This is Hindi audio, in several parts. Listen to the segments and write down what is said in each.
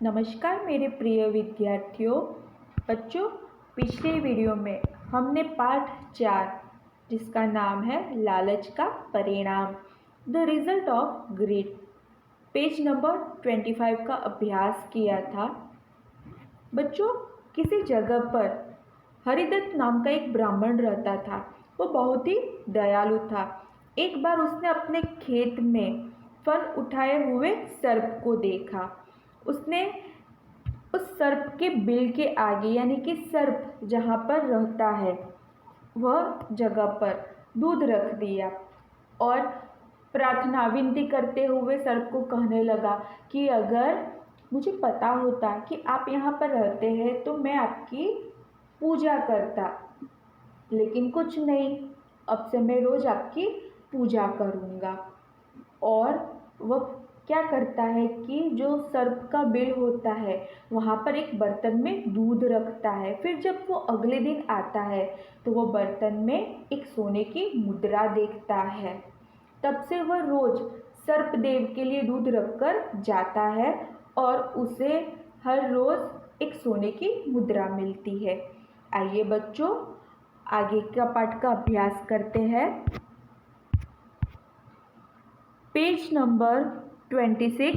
नमस्कार मेरे प्रिय विद्यार्थियों। बच्चों, पिछले वीडियो में हमने पाठ 4 जिसका नाम है लालच का परिणाम, the result of greed, page number 25 का अभ्यास किया था। बच्चों, किसी जगह पर हरिदत्त नाम का एक ब्राह्मण रहता था। वो बहुत ही दयालु था। एक बार उसने अपने खेत में फल उठाए हुए सर्प को देखा। उसने उस सर्प के बिल के आगे, यानी कि सर्प जहाँ पर रहता है वह जगह पर दूध रख दिया और प्रार्थना विनती करते हुए सर्प को कहने लगा कि अगर मुझे पता होता कि आप यहाँ पर रहते हैं तो मैं आपकी पूजा करता, लेकिन कुछ नहीं, अब से मैं रोज़ आपकी पूजा करूँगा। और वह क्या करता है कि जो सर्प का बिल होता है वहाँ पर एक बर्तन में दूध रखता है। फिर जब वो अगले दिन आता है तो वो बर्तन में एक सोने की मुद्रा देखता है। तब से वह रोज़ सर्प देव के लिए दूध रखकर जाता है और उसे हर रोज़ एक सोने की मुद्रा मिलती है। आइए बच्चों, आगे का पाठ का अभ्यास करते हैं। Page number 26।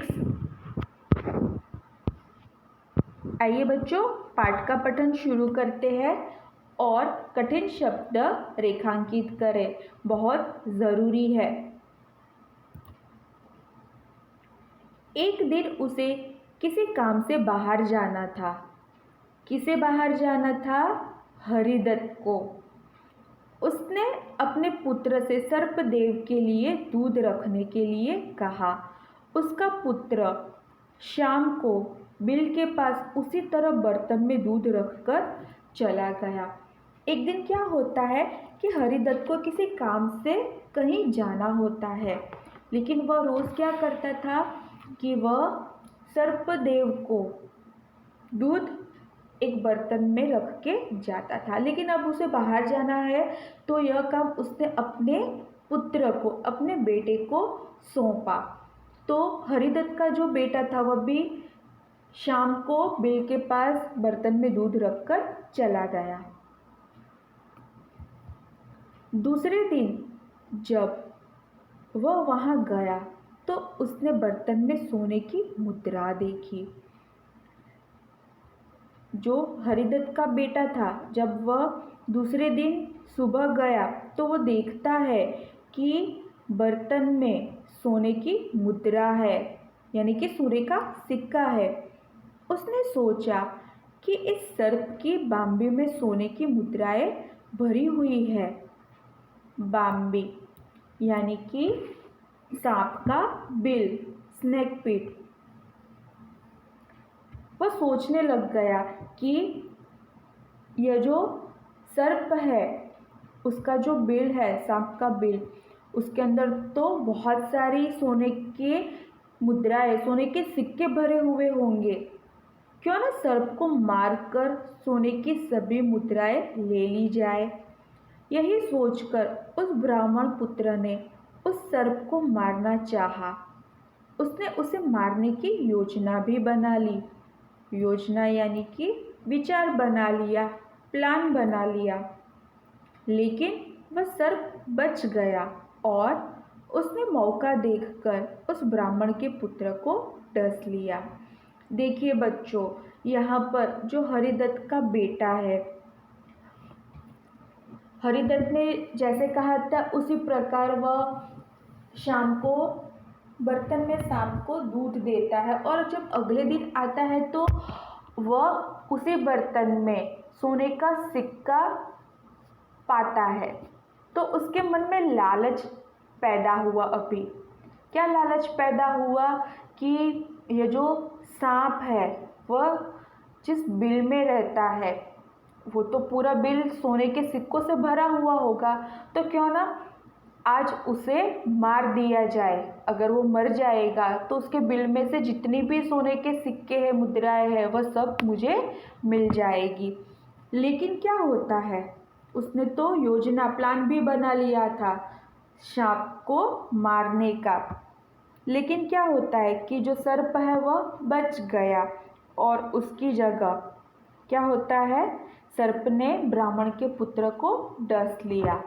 आइए बच्चों, पाठ का पठन शुरू करते हैं और कठिन शब्द रेखांकित करें, बहुत ज़रूरी है। एक दिन उसे किसी काम से बाहर जाना था। किसे बाहर जाना था? हरिदत्त को। उसने अपने पुत्र से सर्पदेव के लिए दूध रखने के लिए कहा। उसका पुत्र शाम को बिल के पास उसी तरह बर्तन में दूध रखकर चला गया। एक दिन क्या होता है कि हरिदत्त को किसी काम से कहीं जाना होता है, लेकिन वह रोज़ क्या करता था कि वह सर्पदेव को दूध एक बर्तन में रख के जाता था। लेकिन अब उसे बाहर जाना है तो यह काम उसने अपने पुत्र को, अपने बेटे को सौंपा। तो हरिदत्त का जो बेटा था वह भी शाम को बिल के पास बर्तन में दूध रखकर चला गया। दूसरे दिन जब वह वहाँ गया तो उसने बर्तन में सोने की मुद्रा देखी। जो हरिदत्त का बेटा था, जब वह दूसरे दिन सुबह गया तो वो देखता है कि बर्तन में सोने की मुद्रा है, यानी कि सोने का सिक्का है। उसने सोचा कि इस सर्प की बाम्बी में सोने की मुद्राएं भरी हुई है। बाम्बी यानी कि सांप का बिल, स्नेक पिट। वह सोचने लग गया कि यह जो सर्प है उसका जो बिल है, सांप का बिल, उसके अंदर तो बहुत सारी सोने के मुद्राएं, सोने के सिक्के भरे हुए होंगे। क्यों ना सर्प को मारकर सोने की सभी मुद्राएं ले ली जाए। यही सोचकर उस ब्राह्मण पुत्र ने उस सर्प को मारना चाहा। उसने उसे मारने की योजना भी बना ली। योजना यानी कि विचार बना लिया, प्लान बना लिया, लेकिन वह सर्प बच गया और उसने मौका देखकर उस ब्राह्मण के पुत्र को डस लिया। देखिए बच्चों, यहाँ पर जो हरिदत्त का बेटा है, हरिदत्त ने जैसे कहा था उसी प्रकार वह शाम को बर्तन में सांप को दूध देता है और जब अगले दिन आता है तो वह उसी बर्तन में सोने का सिक्का पाता है। तो उसके मन में लालच पैदा हुआ। अभी क्या लालच पैदा हुआ कि यह जो सांप है वह जिस बिल में रहता है वो तो पूरा बिल सोने के सिक्कों से भरा हुआ होगा, तो क्यों ना आज उसे मार दिया जाए। अगर वो मर जाएगा तो उसके बिल में से जितनी भी सोने के सिक्के हैं, मुद्राएं हैं, वह सब मुझे मिल जाएगी। लेकिन क्या होता है, उसने तो योजना, प्लान भी बना लिया था सांप को मारने का। लेकिन क्या होता है कि जो सर्प है वह बच गया और उसकी जगह क्या होता है, सर्प ने ब्राह्मण के पुत्र को डस लिया।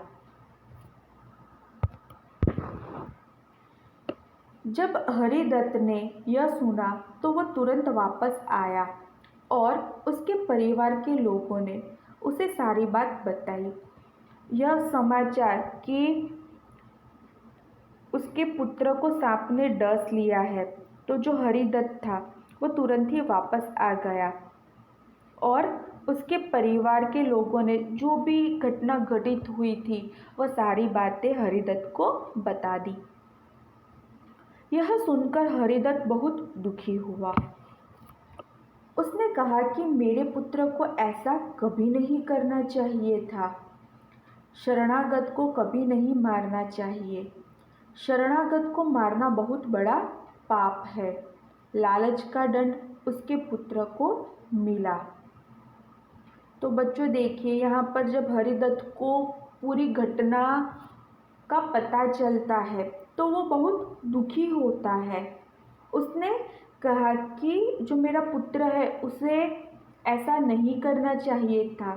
जब हरिदत्त ने यह सुना तो वह तुरंत वापस आया और उसके परिवार के लोगों ने उसे सारी बात बताई। यह समाचार कि उसके पुत्र को सांप ने डस लिया है, तो जो हरिदत्त था वो तुरंत ही वापस आ गया और उसके परिवार के लोगों ने जो भी घटना घटित हुई थी वह सारी बातें हरिदत्त को बता दी। यह सुनकर हरिदत्त बहुत दुखी हुआ। उसने कहा कि मेरे पुत्र को ऐसा कभी नहीं करना चाहिए था। शरणागत को कभी नहीं मारना चाहिए। शरणागत को मारना बहुत बड़ा पाप है। लालच का दंड उसके पुत्र को मिला। तो बच्चों देखिए, यहाँ पर जब हरिदत्त को पूरी घटना का पता चलता है तो वो बहुत दुखी होता है। उसने कहा कि जो मेरा पुत्र है उसे ऐसा नहीं करना चाहिए था।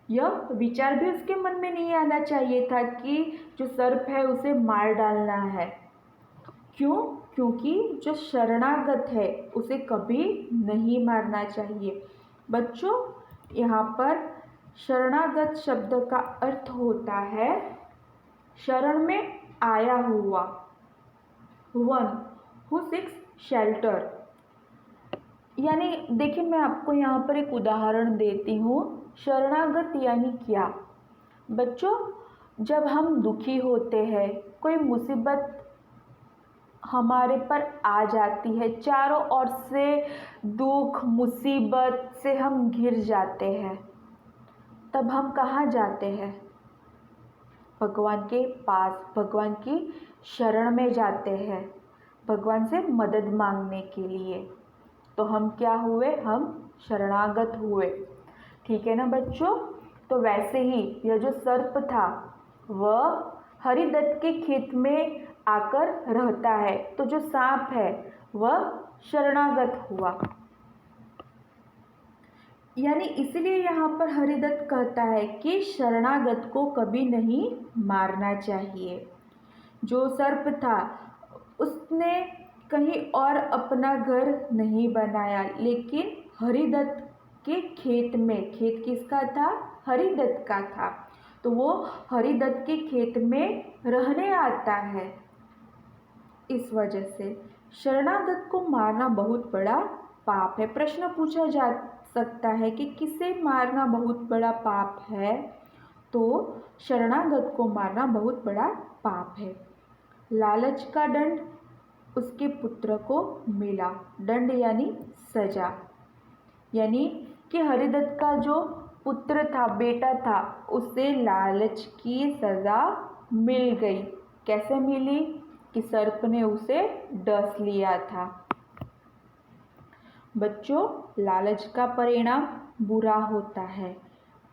यह विचार भी उसके मन में नहीं आना चाहिए था कि जो सर्प है उसे मार डालना है। क्यों? क्योंकि जो शरणागत है उसे कभी नहीं मारना चाहिए। बच्चों, यहाँ पर शरणागत शब्द का अर्थ होता है शरण में आया हुआ, वन हु सीक्स शेल्टर। यानी देखिए, मैं आपको यहाँ पर एक उदाहरण देती हूँ। शरणागत यानी क्या? बच्चों, जब हम दुखी होते हैं, कोई मुसीबत हमारे पर आ जाती है, चारों ओर से दुख मुसीबत से हम घिर जाते हैं, तब हम कहाँ जाते हैं? भगवान के पास, भगवान की शरण में जाते हैं, भगवान से मदद मांगने के लिए। तो हम क्या हुए? हम शरणागत हुए। ठीक है ना बच्चों? तो वैसे ही यह जो सर्प था वह हरिदत्त के खेत में आकर रहता है, तो जो सांप है वह शरणागत हुआ। यानी इसलिए यहाँ पर हरिदत्त कहता है कि शरणागत को कभी नहीं मारना चाहिए। जो सर्प था उसने कहीं और अपना घर नहीं बनाया, लेकिन हरिदत्त के खेत में, खेत किसका था? हरिदत्त का था, तो वो हरिदत्त के खेत में रहने आता है। इस वजह से शरणागत को मारना बहुत बड़ा पाप है। प्रश्न पूछा जा सकता है कि किसे मारना बहुत बड़ा पाप है? तो शरणागत को मारना बहुत बड़ा पाप है। लालच का दंड उसके पुत्र को मिला। दंड यानी सजा, यानी कि हरिदत्त का जो पुत्र था, बेटा था, उसे लालच की सजा मिल गई। कैसे मिली? कि सर्प ने उसे डस लिया था। बच्चों, लालच का परिणाम बुरा होता है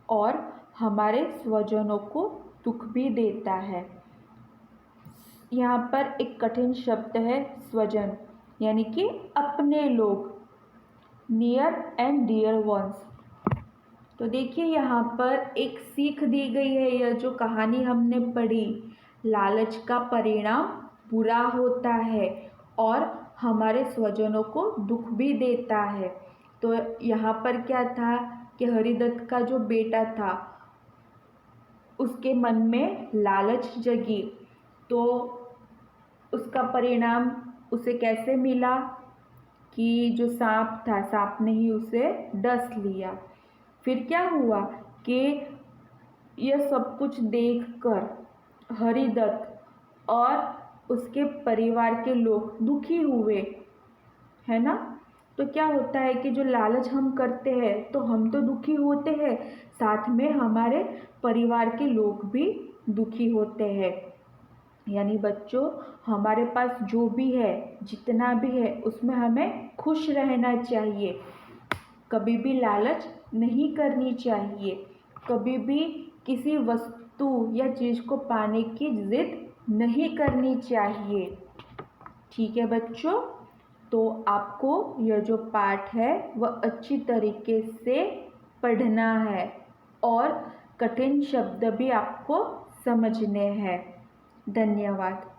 और हमारे स्वजनों को दुख भी देता है। यहाँ पर एक कठिन शब्द है स्वजन, यानी कि अपने लोग, नियर एंड डियर वंस। तो देखिए, यहाँ पर एक सीख दी गई है। यह जो कहानी हमने पढ़ी, लालच का परिणाम बुरा होता है और हमारे स्वजनों को दुख भी देता है। तो यहाँ पर क्या था कि हरिदत्त का जो बेटा था उसके मन में लालच जगी, तो उसका परिणाम उसे कैसे मिला कि जो सांप था, सांप ने ही उसे डस लिया। फिर क्या हुआ कि यह सब कुछ देखकर हरिदत्त और उसके परिवार के लोग दुखी हुए, है ना? तो क्या होता है कि जो लालच हम करते हैं तो हम तो दुखी होते हैं, साथ में हमारे परिवार के लोग भी दुखी होते हैं। यानी बच्चों, हमारे पास जो भी है, जितना भी है, उसमें हमें खुश रहना चाहिए। कभी भी लालच नहीं करनी चाहिए। कभी भी किसी वस्तु या चीज़ को पाने की जिद नहीं करनी चाहिए। ठीक है बच्चों? तो आपको यह जो पाठ है वह अच्छी तरीके से पढ़ना है और कठिन शब्द भी आपको समझने हैं। धन्यवाद।